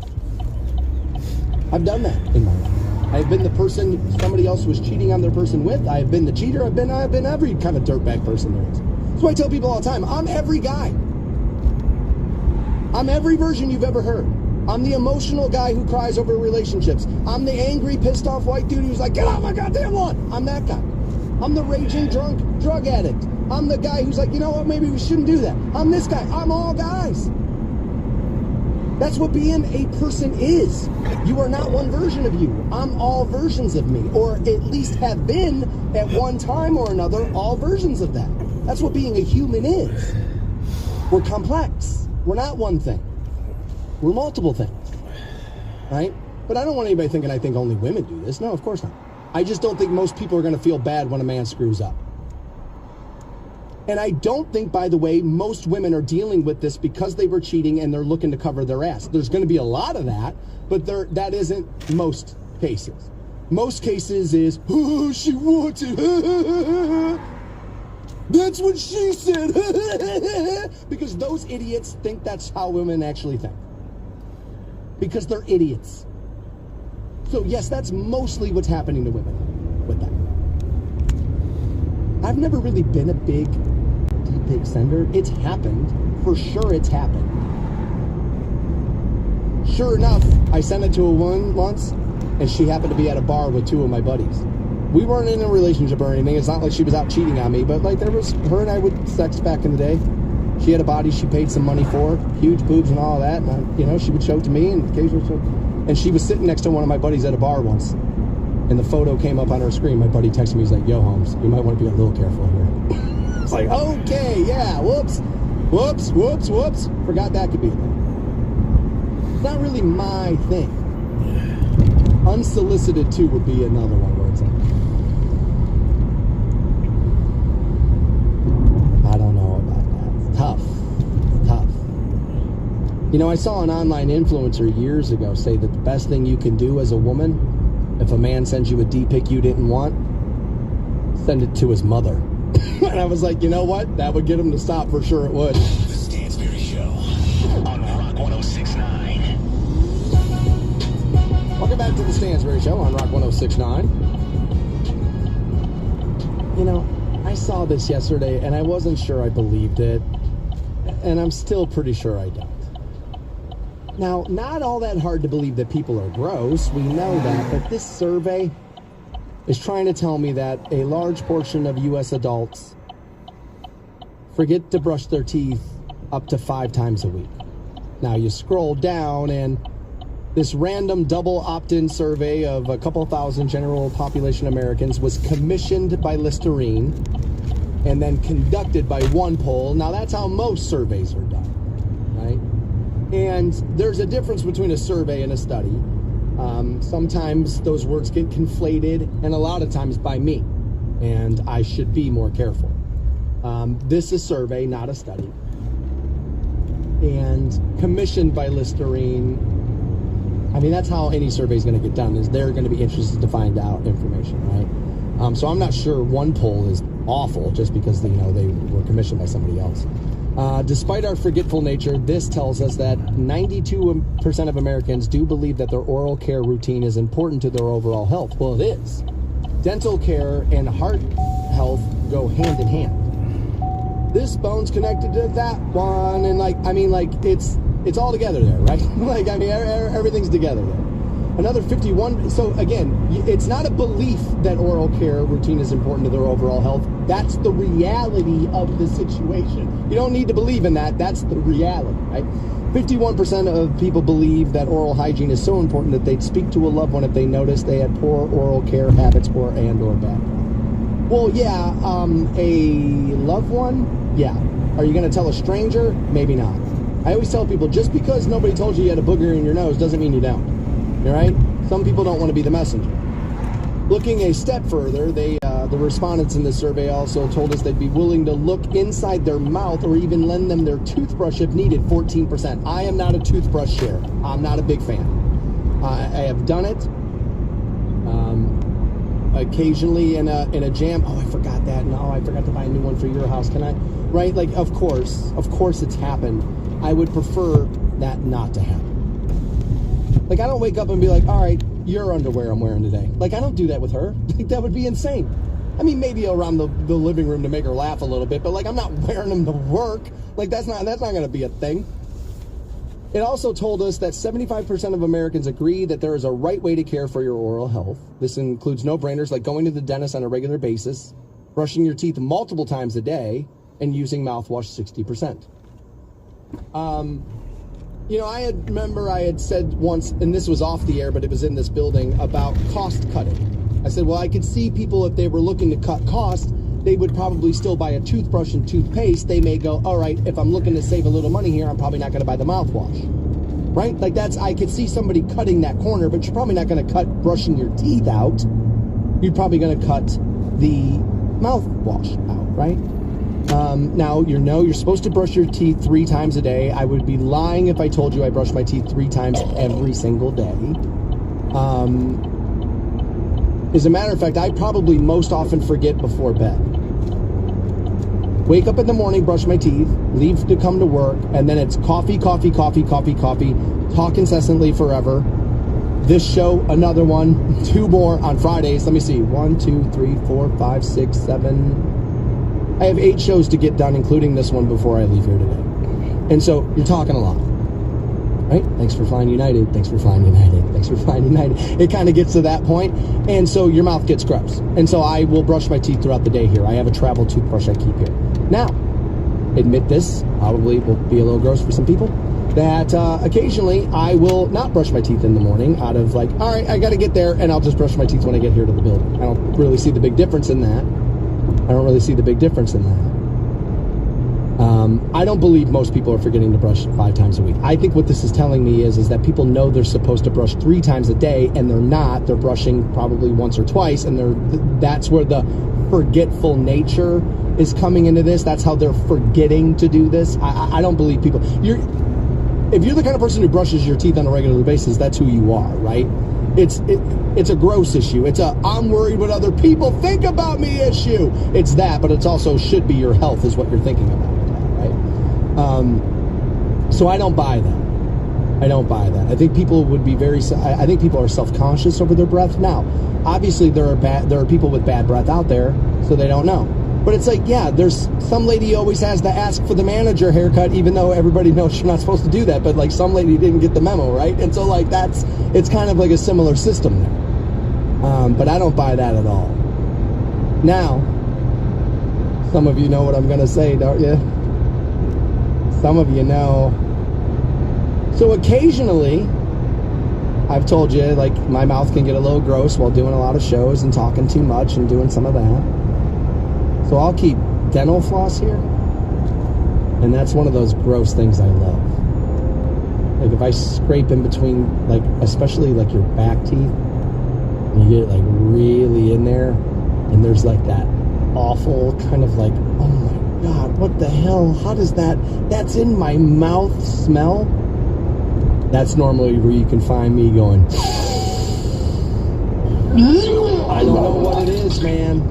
I've done that in my life. I have been the person somebody else was cheating on their person with. I have been the cheater. I've been every kind of dirtbag person there is. That's why I tell people all the time, I'm every guy. I'm every version you've ever heard. I'm the emotional guy who cries over relationships. I'm the angry, pissed off white dude who's like, get off my goddamn lawn. I'm that guy. I'm the raging, drunk, drug addict. I'm the guy who's like, you know what, maybe we shouldn't do that. I'm this guy. I'm all guys. That's what being a person is. You are not one version of you. I'm all versions of me, or at least have been at one time or another, all versions of that. That's what being a human is. We're complex. We're not one thing. We're multiple things, right? But I don't want anybody thinking I think only women do this. No, of course not. I just don't think most people are going to feel bad when a man screws up. And I don't think, by the way, most women are dealing with this because they were cheating and they're looking to cover their ass. There's going to be a lot of that, but that isn't most cases. Most cases is, oh, she wanted, that's what she said, because those idiots think that's how women actually think. Because they're idiots. So yes, that's mostly what's happening to women with that. I've never really been a big deep pic sender. It's happened. For sure it's happened. Sure enough, I sent it to a woman once, and she happened to be at a bar with two of my buddies. We weren't in a relationship or anything. It's not like she was out cheating on me, but like her and I would sex back in the day. She had a body she paid some money for, huge boobs and all that, and she would show it to me and occasionally show. And she was sitting next to one of my buddies at a bar once, and the photo came up on her screen. My buddy texted me, he's like, yo, Holmes, you might want to be a little careful here. It's like, okay, yeah, whoops. Forgot that could be a thing. It's not really my thing. Unsolicited too would be another one where it's like, I don't know about that. It's tough. You know, I saw an online influencer years ago say that the best thing you can do as a woman, if a man sends you a D-pic you didn't want, send it to his mother. And I was like, you know what? That would get him to stop, for sure it would. The Stansberry Show on Rock 106.9. Welcome back to the Stansberry Show on Rock 106.9. You know, I saw this yesterday, and I wasn't sure I believed it. And I'm still pretty sure I don't. Now, not all that hard to believe that people are gross. We know that. But this survey, is trying to tell me that a large portion of U.S. adults forget to brush their teeth up to 5 times a week. Now you scroll down and this random double opt-in survey of a couple thousand general population Americans was commissioned by Listerine and then conducted by one poll. Now that's how most surveys are done, right? And there's a difference between a survey and a study. Sometimes those words get conflated, and a lot of times by me, and I should be more careful. This is a survey, not a study, and commissioned by Listerine. I mean, that's how any survey is going to get done, is they're going to be interested to find out information, right? So I'm not sure one poll is awful just because, you know, they were commissioned by somebody else. Despite our forgetful nature, this tells us that 92% of Americans do believe that their oral care routine is important to their overall health. Well, it is. Dental care and heart health go hand in hand. This bone's connected to that one, and it's all together there, right? Everything's together there. Another 51. So again, it's not a belief that oral care routine is important to their overall health. That's the reality of the situation. You don't need to believe in that. That's the reality, right? 51% of people believe that oral hygiene is so important that they'd speak to a loved one if they noticed they had poor oral care habits or bad. Well, yeah, a loved one, yeah. Are you going to tell a stranger? Maybe not. I always tell people, just because nobody told you you had a booger in your nose doesn't mean you don't. All right? Some people don't want to be the messenger. Looking a step further, the respondents in this survey also told us they'd be willing to look inside their mouth or even lend them their toothbrush if needed. 14%. I am not a toothbrush sharer. I'm not a big fan. I have done it occasionally in a jam. Oh, I forgot that. No, I forgot to buy a new one for your house. Can I? Right? Like, of course it's happened. I would prefer that not to happen. Like, I don't wake up and be like, all right, your underwear I'm wearing today. Like, I don't do that with her. Like, that would be insane. I mean, maybe around the living room to make her laugh a little bit, but like, I'm not wearing them to work. Like, that's not going to be a thing. It also told us that 75% of Americans agree that there is a right way to care for your oral health. This includes no-brainers like going to the dentist on a regular basis, brushing your teeth multiple times a day, and using mouthwash 60%. You know, I had said once, and this was off the air, but it was in this building, about cost cutting. I said, well, I could see people, if they were looking to cut costs, they would probably still buy a toothbrush and toothpaste. They may go, all right, if I'm looking to save a little money here, I'm probably not going to buy the mouthwash. Right? Like, I could see somebody cutting that corner, but you're probably not going to cut brushing your teeth out. You're probably going to cut the mouthwash out, right? Now, you're supposed to brush your teeth 3 times a day. I would be lying if I told you I brush my teeth 3 times every single day. As a matter of fact, I probably most often forget before bed. Wake up in the morning, brush my teeth, leave to come to work, and then it's coffee, talk incessantly forever. This show, another one, 2 more on Fridays. Let me see, 1, 2, 3, 4, 5, 6, 7... I have 8 shows to get done, including this one, before I leave here today. And so you're talking a lot, right? Thanks for flying United. Thanks for flying United. Thanks for flying United. It kind of gets to that point, and so your mouth gets gross. And so I will brush my teeth throughout the day here. I have a travel toothbrush I keep here. Now, admit this, probably will be a little gross for some people, that occasionally I will not brush my teeth in the morning out of like, all right, I got to get there, and I'll just brush my teeth when I get here to the building. I don't really see the big difference in that. I don't believe most people are forgetting to brush 5 times a week. I think what this is telling me is that people know they're supposed to brush 3 times a day, and they're not. They're brushing probably once or twice, and that's where the forgetful nature is coming into this. That's how they're forgetting to do this. I don't believe people. If you're the kind of person who brushes your teeth on a regular basis, that's who you are, right? It's a gross issue. It's a I'm worried what other people think about me issue. It's that, but it's also should be your health is what you're thinking about, right? So I don't buy that. I think people would be I think people are self-conscious over their breath. Now, obviously there are people with bad breath out there, so they don't know. But it's like, yeah, there's some lady always has to ask for the manager haircut, even though everybody knows you're not supposed to do that. But like some lady didn't get the memo, right? And so like it's kind of like a similar system there. But I don't buy that at all. Now, some of you know what I'm going to say, don't you? Some of you know. So occasionally, I've told you, like, my mouth can get a little gross while doing a lot of shows and talking too much and doing some of that. So I'll keep dental floss here. And that's one of those gross things I love. Like, if I scrape in between, like, especially, like, your back teeth, and you get it, like, really in there, and there's, like, that awful kind of, like, oh, my God, what the hell? How does that's in my mouth smell? That's normally where you can find me going, I don't know what it is, man.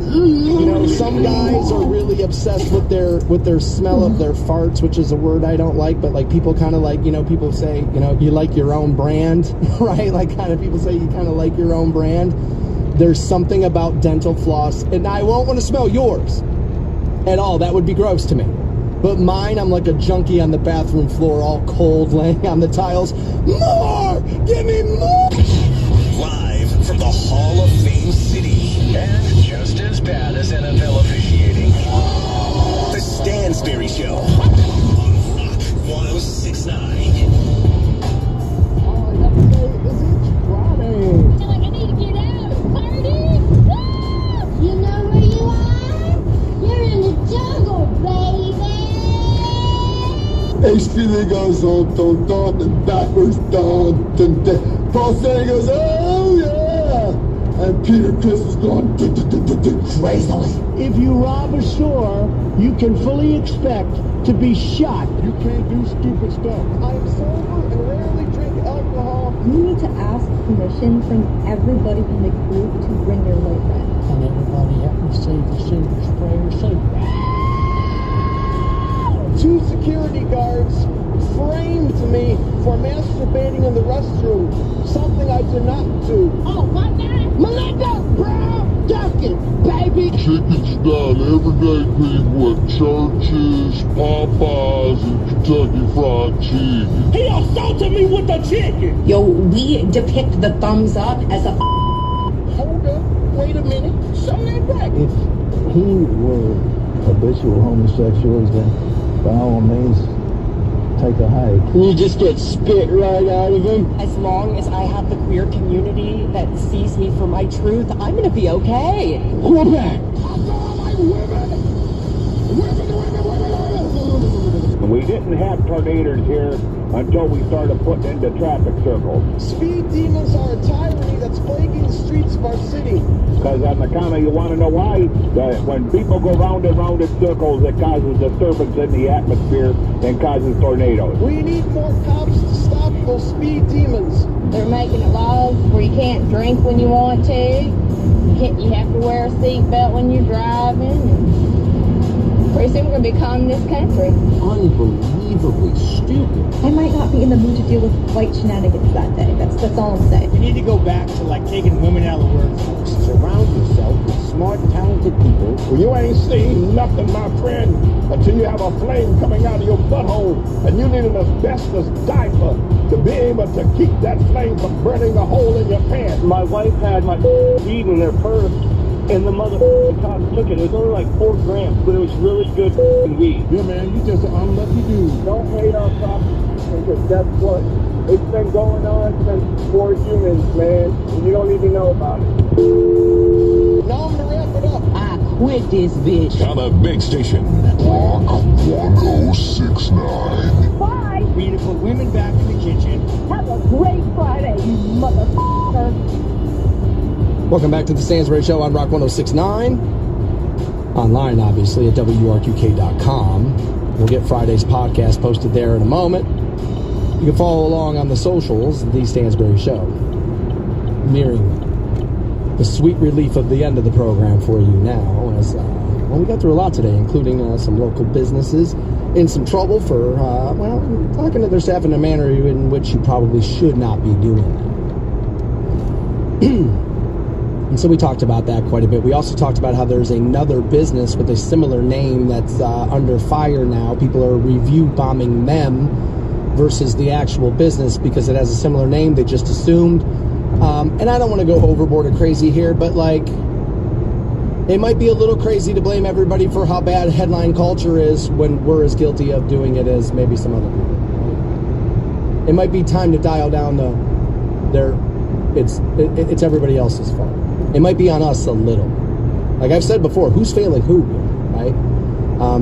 You know, some guys are really obsessed with their smell of their farts, which is a word I don't like, but like people kind of like, you know, people say, you know, you like your own brand, right? Like kind of people say you kind of like your own brand. There's something about dental floss, and I won't want to smell yours at all. That would be gross to me. But mine, I'm like a junkie on the bathroom floor, all cold, laying on the tiles. More! Give me more! Live from the Hall of Fame City, and just as bad as NFL officiating, the Stansberry Show on Rock 1069. All I have to say is it's Friday. I feel like I need to get out. Party! Woo! You know where you are? You're in the jungle, baby! HPD goes on, and backwards down, Paul Stanley goes, oh yeah, and Peter Chris is going crazily. If you rob a store, you can fully expect to be shot. You can't do stupid stuff. I'm sober and rarely drink alcohol. You need to ask permission from everybody in the group to bring your boyfriend. And everybody help me save the silver sprayer safe. 2 security guards framed me for masturbating in the restroom, something I do not do. Oh, my God! Melinda, bro, ducking, baby. Chicken's done everyday people at churches, Popeyes, and Kentucky Fried Chicken. He assaulted me with the chicken. Yo, we depict the thumbs up as a Hold up, wait a minute, show that back. If he were habitual homosexuals, then by all means, take a hike. You just get spit right out of him. As long as I have the queer community that sees me for my truth, I'm gonna be okay. Quebec. We didn't have tornadoes here until we started putting into traffic circles. Speed demons are a tyranny that's plaguing the streets of our city. Because on the counter, you want to know why? That when people go round and round in circles, it causes disturbance in the atmosphere and causes tornadoes. We need more cops to stop those speed demons. They're making it laws where you can't drink when you want to. You have to wear a seatbelt when you're driving. Pretty soon we're going to become this country. Unbelievably stupid. I might not be in the mood to deal with white shenanigans that day. That's all I'm saying. You need to go back to like taking women out of the workforce. Surround yourself with smart, talented people. Well, you ain't seen nothing, my friend, until you have a flame coming out of your butthole, and you need an asbestos diaper to be able to keep that flame from burning a hole in your pants. My wife had my weed in her purse, and the motherfucking cop took it. It was only like 4 grams, but it was really good weed. Yeah, man, you just an unlucky dude. Don't hate our cops, because that's what it's been going on since 4 humans, man, and you don't even know about it. Now I'm gonna wrap it up. I quit this bitch. On a big station. Rock 1069. Bye! We need to put women back in the kitchen. Have a great Friday, you motherfucker! Welcome back to the Stansberry Show on Rock 1069. Online, obviously, at WRQK.com. We'll get Friday's podcast posted there in a moment. You can follow along on the socials, The Stansberry Show. Nearing the sweet relief of the end of the program for you now. As well, we got through a lot today, including some local businesses in some trouble for, talking to their staff in a manner in which you probably should not be doing that. And so we talked about that quite a bit. We also talked about how there's another business with a similar name that's under fire now. People are review bombing them versus the actual business because it has a similar name. They just assumed And I don't want to go overboard or crazy here, but like, it might be a little crazy to blame everybody for how bad headline culture is when we're as guilty of doing it as maybe some other people. Right? It might be time to dial down it's everybody else's fault. It might be on us a little. Like I've said before, who's failing who, right?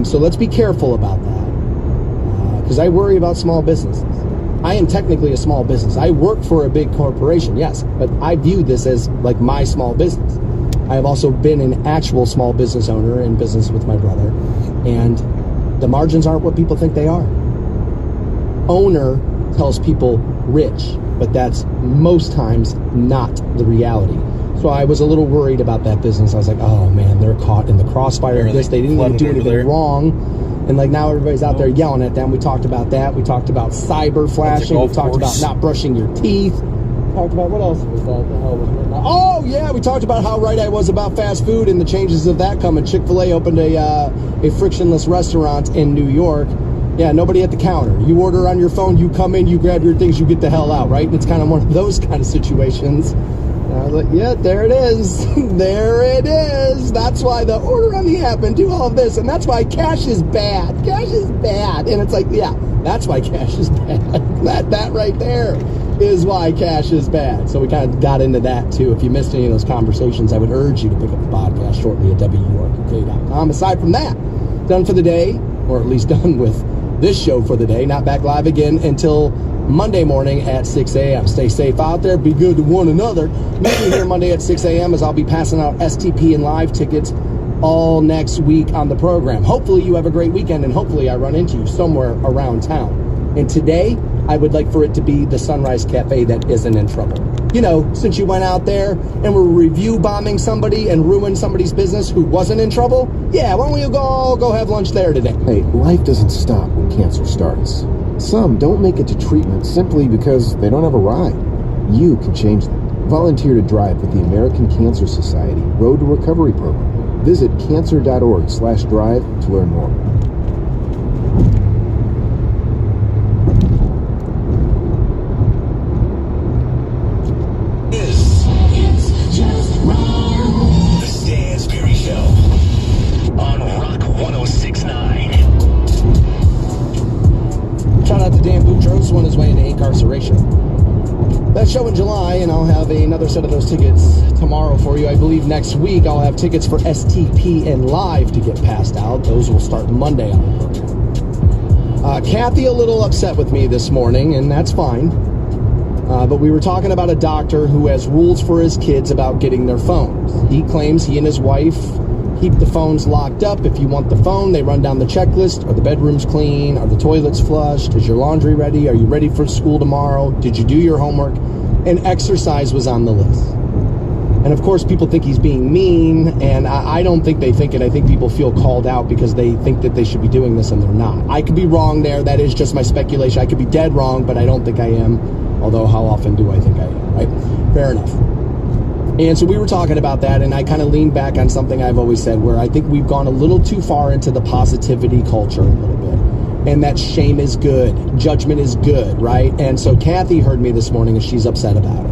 So let's be careful about that. Because I worry about small businesses. I am technically a small business. I work for a big corporation, yes, but I view this as like my small business. I have also been an actual small business owner in business with my brother, and the margins aren't what people think they are. Owner tells people rich, but that's most times not the reality. So I was a little worried about that business. I was like, oh man, they're caught in the crossfire of this. They didn't even do anything wrong. And like now everybody's out there yelling at them. We talked about that. We talked about cyber flashing. We talked about not brushing your teeth. Talked about what else was that? The hell was it? Oh yeah, we talked about how right I was about fast food and the changes of that coming. Chick-fil-A opened a frictionless restaurant in New York. Yeah, nobody at the counter. You order on your phone, you come in, you grab your things, you get the hell out, right? And it's kind of one of those kind of situations. And I was like, yeah, there it is. There it is. That's why the order on the app and do all of this. And that's why cash is bad. Cash is bad. And it's like, yeah, that's why cash is bad. That right there is why cash is bad. So we kind of got into that too. If you missed any of those conversations, I would urge you to pick up the podcast shortly at WURK.com. Aside from that, done for the day, or at least done with this show for the day. Not back live again until Monday morning at 6 a.m. Stay safe out there. Be good to one another. Meet me here Monday at 6 a.m. as I'll be passing out STP and live tickets all next week on the program. Hopefully you have a great weekend, and hopefully I run into you somewhere around town. And today, I would like for it to be the Sunrise Cafe that isn't in trouble. You know, since you went out there and were review bombing somebody and ruined somebody's business who wasn't in trouble, yeah, why don't you go have lunch there today? Hey, life doesn't stop when cancer starts. Some don't make it to treatment simply because they don't have a ride. You can change that. Volunteer to drive with the American Cancer Society Road to Recovery program. Visit cancer.org/drive to learn more. The Stansberry Show on Rock 106.9. Shout out to Dan Boutros on his way into incarceration. That show in July, and I'll have another set of those tickets tomorrow for you. I believe next week I'll have tickets for STP and Live to get passed out. Those will start Monday on the program. Kathy a little upset with me this morning, and that's fine. But we were talking about a doctor who has rules for his kids about getting their phones. He claims he and his wife keep the phones locked up. If you want the phone, they run down the checklist. Are the bedrooms clean? Are the toilets flushed? Is your laundry ready? Are you ready for school tomorrow? Did you do your homework? And exercise was on the list. And of course, people think he's being mean, and I don't think they think it. I think people feel called out because they think that they should be doing this and they're not. I could be wrong there. That is just my speculation. I could be dead wrong, but I don't think I am. Although, how often do I think I am, right? Fair enough. And so we were talking about that, and I kind of leaned back on something I've always said, where I think we've gone a little too far into the positivity culture a little bit. And that shame is good. Judgment is good, right? And so Kathy heard me this morning, and she's upset about it.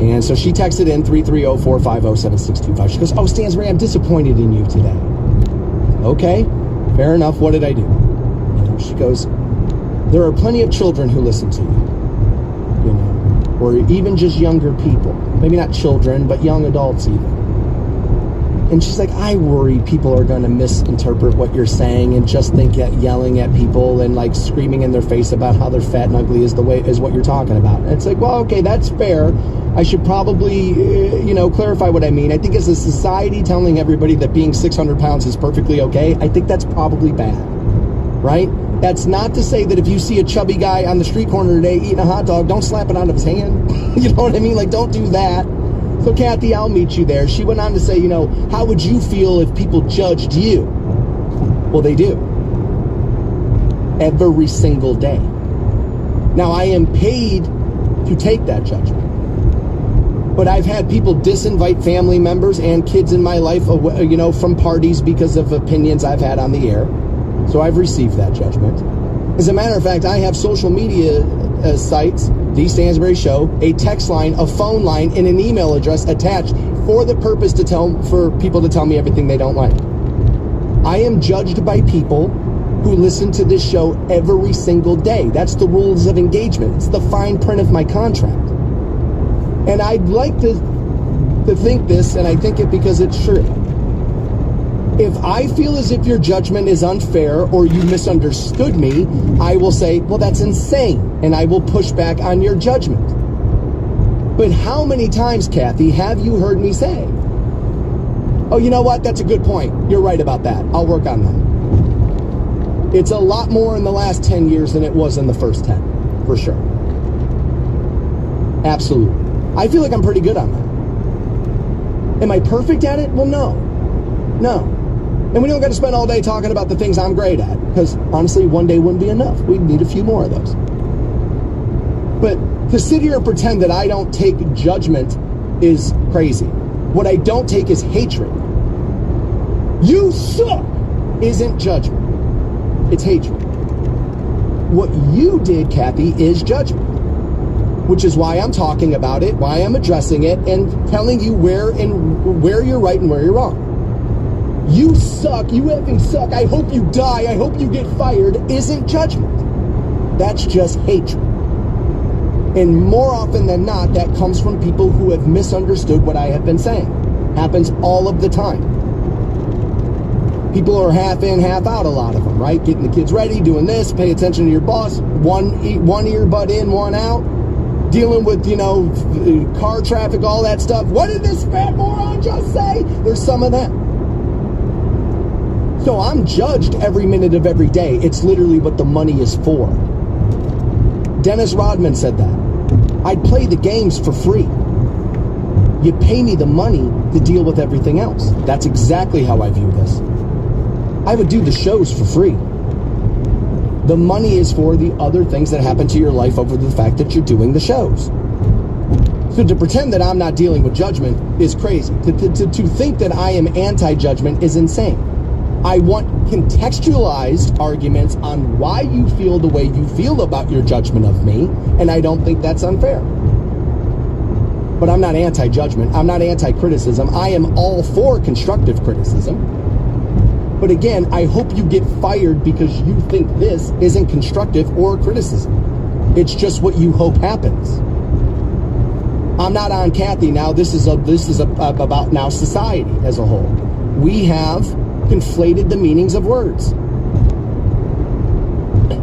And so she texted in 330-450-7625. She goes, oh, Stansberry, I'm disappointed in you today. Okay, fair enough. What did I do? And she goes, there are plenty of children who listen to you. You know, or even just younger people. Maybe not children, but young adults even. And she's like, I worry people are going to misinterpret what you're saying and just think that yelling at people and like screaming in their face about how they're fat and ugly is what you're talking about. And it's like, well, okay, that's fair. I should probably, clarify what I mean. I think as a society telling everybody that being 600 pounds is perfectly okay, I think that's probably bad, right? That's not to say that if you see a chubby guy on the street corner today eating a hot dog, don't slap it out of his hand. You know what I mean? Like, don't do that. So, Kathy, I'll meet you there. She went on to say, how would you feel if people judged you? Well, they do. Every single day. Now, I am paid to take that judgment. But I've had people disinvite family members and kids in my life, from parties because of opinions I've had on the air. So I've received that judgment. As a matter of fact, I have social media sites, The Stansberry Show, a text line, a phone line, and an email address attached for the purpose for people to tell me everything they don't like. I am judged by people who listen to this show every single day. That's the rules of engagement. It's the fine print of my contract. And I'd like to think this, and I think it because it's true. If I feel as if your judgment is unfair or you misunderstood me, I will say, well, that's insane, and I will push back on your judgment. But how many times, Kathy, have you heard me say, oh, you know what? That's a good point. You're right about that. I'll work on that. It's a lot more in the last 10 years than it was in the first 10, for sure. Absolutely. I feel like I'm pretty good on that. Am I perfect at it? Well, no. And we don't got to spend all day talking about the things I'm great at, because honestly, one day wouldn't be enough. We'd need a few more of those. But to sit here and pretend that I don't take judgment is crazy. What I don't take is hatred. You suck isn't judgment. It's hatred. What you did, Kathy, is judgment. Which is why I'm talking about it, why I'm addressing it, and telling you where you're right and where you're wrong. You suck, you effing suck, I hope you die, I hope you get fired, isn't judgment. That's just hatred. And more often than not, that comes from people who have misunderstood what I have been saying. Happens all of the time. People are half in, half out, a lot of them, right? Getting the kids ready, doing this, pay attention to your boss, one earbud in, one out. Dealing with, car traffic, all that stuff. What did this fat moron just say? There's some of that. So I'm judged every minute of every day. It's literally what the money is for. Dennis Rodman said that. I'd play the games for free. You pay me the money to deal with everything else. That's exactly how I view this. I would do the shows for free. The money is for the other things that happen to your life over the fact that you're doing the shows. So to pretend that I'm not dealing with judgment is crazy. To think that I am anti-judgment is insane. I want contextualized arguments on why you feel the way you feel about your judgment of me, and I don't think that's unfair. But I'm not anti-judgment. I'm not anti-criticism. I am all for constructive criticism. But again, I hope you get fired because you think this isn't constructive or criticism. It's just what you hope happens. I'm not on Kathy now. This is about now society as a whole. We have conflated the meanings of words.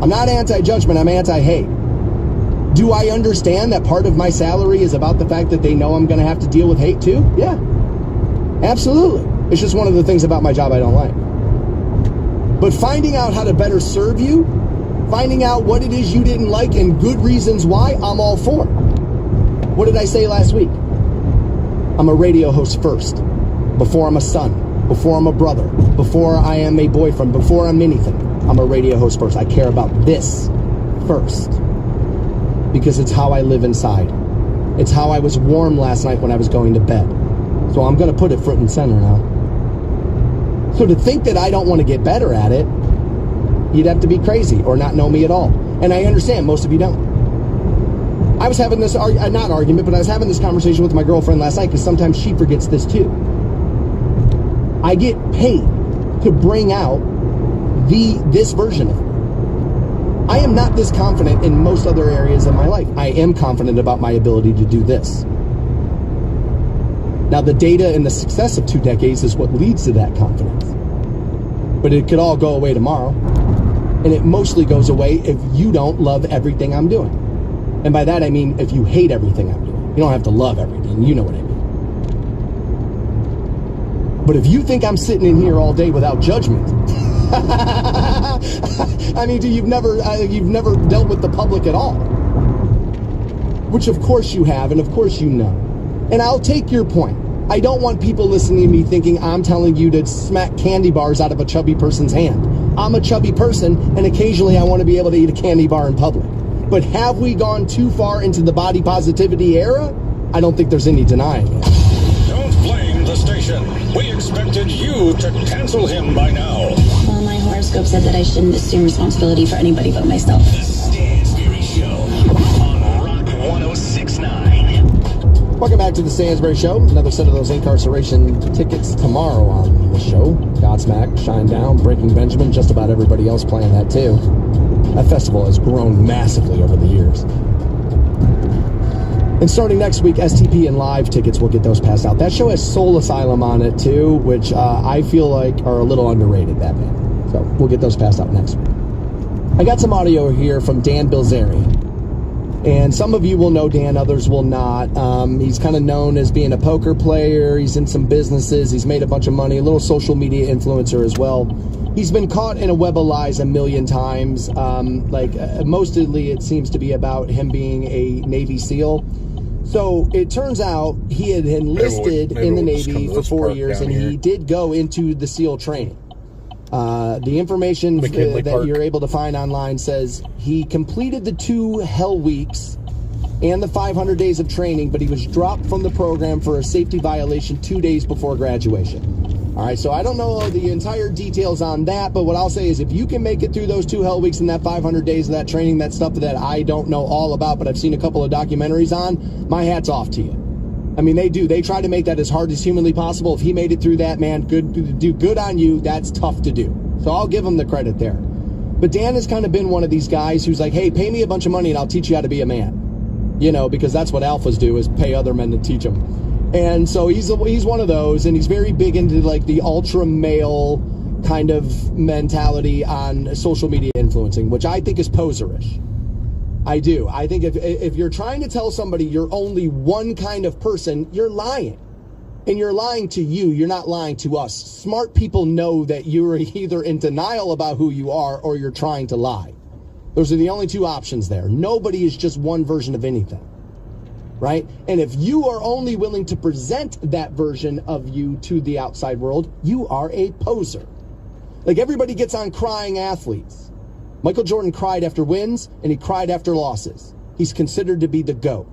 I'm not anti-judgment. I'm anti-hate. Do I understand that part of my salary is about the fact that they know I'm going to have to deal with hate too? Yeah, absolutely. It's just one of the things about my job I don't like. But finding out how to better serve you, finding out what it is you didn't like and good reasons why, I'm all for. What did I say last week? I'm a radio host first, before I'm a son, before I'm a brother, before I am a boyfriend, before I'm anything. I'm a radio host first. I care about this first because it's how I live inside. It's how I was warm last night when I was going to bed. So I'm going to put it front and center now. So to think that I don't want to get better at it, you'd have to be crazy or not know me at all. And I understand most of you don't. I was having this, not argument, but I was having this conversation with my girlfriend last night because sometimes she forgets this too. I get paid to bring out this version of me. I am not this confident in most other areas of my life. I am confident about my ability to do this. Now, the data and the success of 2 decades is what leads to that confidence. But it could all go away tomorrow. And it mostly goes away if you don't love everything I'm doing. And by that, I mean if you hate everything I'm doing. You don't have to love everything. You know what I mean. But if you think I'm sitting in here all day without judgment, I mean, you've never dealt with the public at all. Which, of course, you have, and of course you know. And I'll take your point. I don't want people listening to me thinking I'm telling you to smack candy bars out of a chubby person's hand. I'm a chubby person, and occasionally I want to be able to eat a candy bar in public. But have we gone too far into the body positivity era? I don't think there's any denying it. Don't blame the station. We expected you to cancel him by now. Well, my horoscope said that I shouldn't assume responsibility for anybody but myself. The Stansberry Show. Welcome back to the Stansbury Show. Another set of those incarceration tickets tomorrow on the show. Godsmack, Shinedown, Breaking Benjamin, just about everybody else playing that too. That festival has grown massively over the years. And starting next week, STP and Live tickets will get those passed out. That show has Soul Asylum on it too, which I feel like are a little underrated, that band. So we'll get those passed out next week. I got some audio here from Dan Bilzerian. And some of you will know Dan, others will not. He's kind of known as being a poker player. He's in some businesses. He's made a bunch of money, a little social media influencer as well. He's been caught in a web of lies a million times. Mostly it seems to be about him being a Navy SEAL. So it turns out he had enlisted in the Navy for 4 years, and he did go into the SEAL training. The information that you're able to find online says he completed the 2 hell weeks and the 500 days of training, but he was dropped from the program for a safety violation 2 days before graduation. All right, so I don't know the entire details on that, but what I'll say is if you can make it through those 2 hell weeks and that 500 days of that training, that stuff that I don't know all about, but I've seen a couple of documentaries on, my hat's off to you. I mean, they do. They try to make that as hard as humanly possible. If he made it through that, man, good on you. That's tough to do. So I'll give him the credit there. But Dan has kind of been one of these guys who's like, hey, pay me a bunch of money and I'll teach you how to be a man. You know, because that's what alphas do, is pay other men to teach them. And so he's one of those, and he's very big into like the ultra male kind of mentality on social media influencing, which I think is poserish. I do. I think if you're trying to tell somebody you're only one kind of person, you're lying. And you're lying to you. You're not lying to us. Smart people know that you're either in denial about who you are or you're trying to lie. Those are the only 2 options there. Nobody is just one version of anything. Right? And if you are only willing to present that version of you to the outside world, you are a poser. Like everybody gets on crying athletes. Michael Jordan cried after wins, and he cried after losses. He's considered to be the GOAT.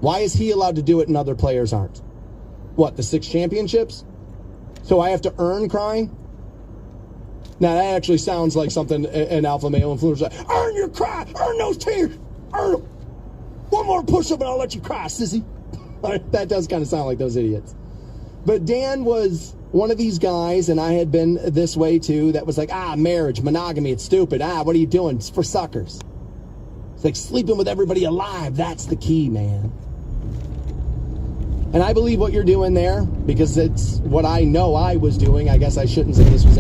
Why is he allowed to do it and other players aren't? What, the 6 championships? So I have to earn crying? Now, that actually sounds like something an alpha male influencer like, earn your cry, earn those tears, earn them. One more push-up and I'll let you cry, sissy. That does kind of sound like those idiots. But Dan was one of these guys, and I had been this way too, that was like, marriage, monogamy, it's stupid. What are you doing? It's for suckers. It's like sleeping with everybody alive. That's the key, man. And I believe what you're doing there, because it's what I know I was doing. I guess I shouldn't say this was